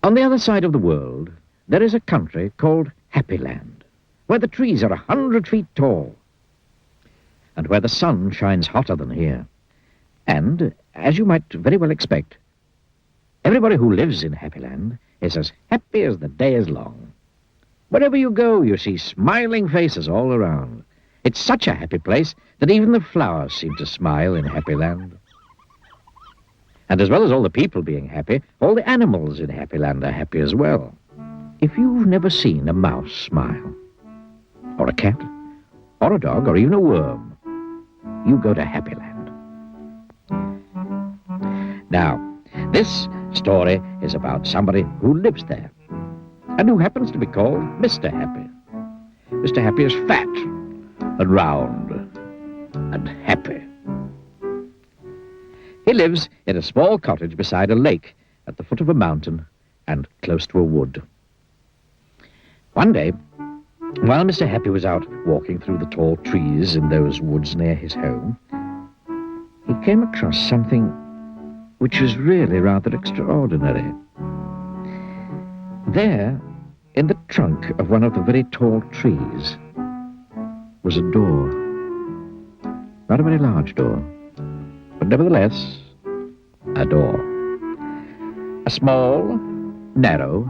On the other side of the world, there is a country called Happy Land, where the trees are 100 feet tall, and where the sun shines hotter than here. And, as you might very well expect, everybody who lives in Happy Land is as happy as the day is long. Wherever you go, you see smiling faces all around. It's such a happy place that even the flowers seem to smile in Happy Land. And as well as all the people being happy, all the animals in Happy Land are happy as well. If you've never seen a mouse smile, or a cat, or a dog, or even a worm, you go to Happy Land. Now, this story is about somebody who lives there, and who happens to be called Mr. Happy. Mr. Happy is fat, and round, and happy. He lives in a small cottage beside a lake at the foot of a mountain and close to a wood. One day, while Mr. Happy was out walking through the tall trees in those woods near his home, he came across something which was really rather extraordinary. There, in the trunk of one of the very tall trees, was a door. Not a very large door, but nevertheless, a door. A small, narrow,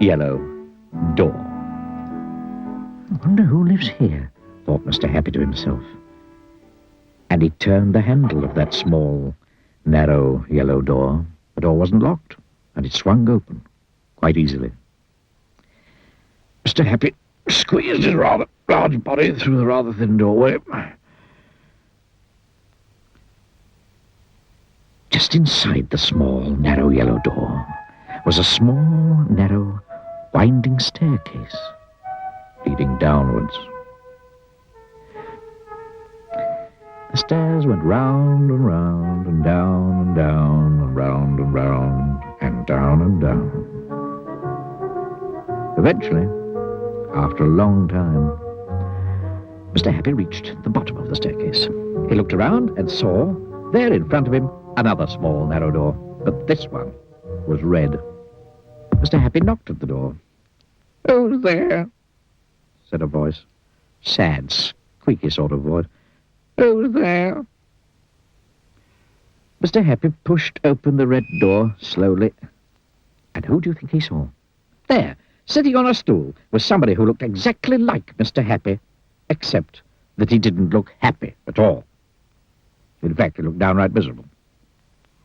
yellow door. I wonder who lives here, thought Mr. Happy to himself. And he turned the handle of that small, narrow, yellow door. The door wasn't locked, and it swung open quite easily. Mr. Happy squeezed his rather large body through the rather thin doorway. Just inside the small, narrow yellow door was a small, narrow, winding staircase leading downwards. The stairs went round and round and down and down and round and round and down and down. Eventually, after a long time, Mr. Happy reached the bottom of the staircase. He looked around and saw, there in front of him, another small, narrow door, but this one was red. Mr. Happy knocked at the door. "Who's there?" said a voice. Sad, squeaky sort of voice. "Who's there?" Mr. Happy pushed open the red door slowly. And who do you think he saw? There, sitting on a stool, was somebody who looked exactly like Mr. Happy, except that he didn't look happy at all. In fact, he looked downright miserable.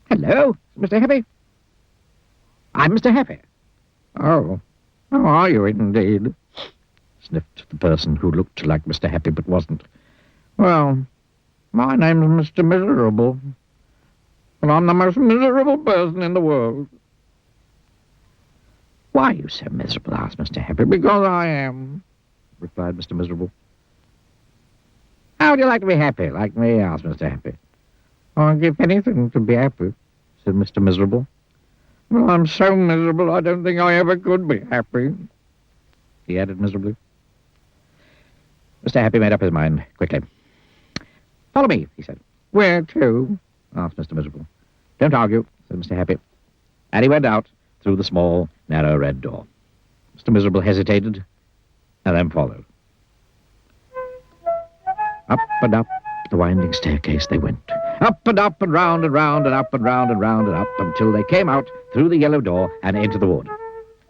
"Hello, Mr. Happy." "I'm Mr. Happy." "Oh, how are you indeed?" sniffed the person who looked like Mr. Happy but wasn't. "Well, my name's Mr. Miserable, and I'm the most miserable person in the world." "Why are you so miserable?" asked Mr. Happy. "Because I am," replied Mr. Miserable. "How would you like to be happy, like me?" asked Mr. Happy. "I'd give anything to be happy," said Mr. Miserable. "Well, I'm so miserable I don't think I ever could be happy," he added miserably. Mr. Happy made up his mind quickly. "Follow me," he said. "Where to?" asked Mr. Miserable. "Don't argue," said Mr. Happy. And he went out through the small, narrow red door. Mr. Miserable hesitated, and then followed. Up and up the winding staircase they went. Up and round and round and up and round and round and up until they came out through the yellow door and into the wood.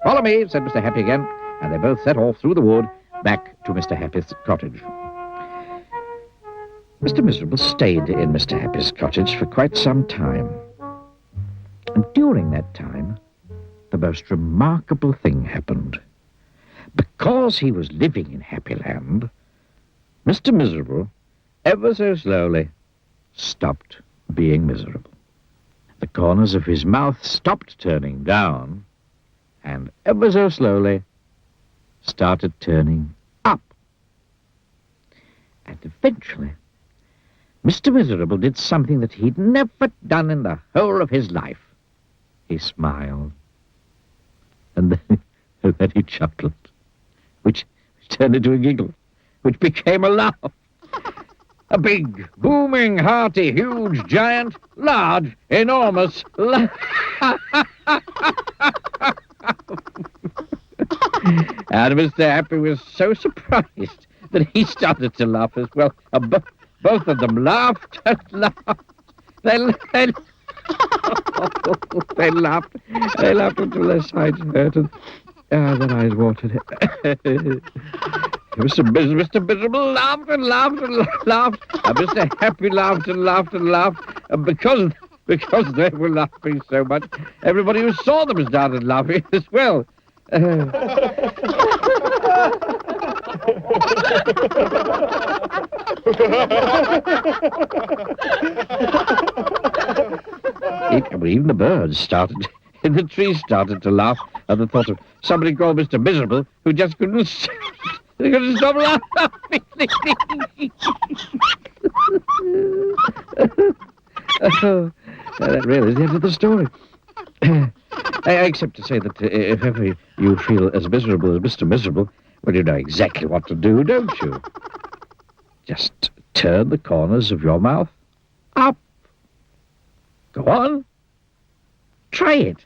"Follow me," said Mr. Happy again, and they both set off through the wood back to Mr. Happy's cottage. Mr. Miserable stayed in Mr. Happy's cottage for quite some time. And during that time, the most remarkable thing happened. Because he was living in Happy Land, Mr. Miserable, ever so slowly, stopped being miserable. The corners of his mouth stopped turning down, and ever so slowly started turning up. And eventually, Mr. Miserable did something that he'd never done in the whole of his life. He smiled. And then he chuckled, which turned into a giggle, which became a laugh. A big, booming, hearty, huge, giant, large, enormous laugh. And Mr. Happy was so surprised that he started to laugh as well. Both of them laughed and laughed. They laughed. They laughed until their sides hurt and their eyes watered. Mr. Miserable laughed and laughed and laughed. And Mr. Happy laughed and laughed and laughed. And because they were laughing so much, everybody who saw them started laughing as well. Even the birds started, and the trees started to laugh at the thought of somebody called Mr. Miserable who just couldn't stop laughing. That really is the end of the story. Except to say that if ever you feel as miserable as Mr. Miserable, well, you know exactly what to do, don't you? Just turn the corners of your mouth up. Go on. Try it.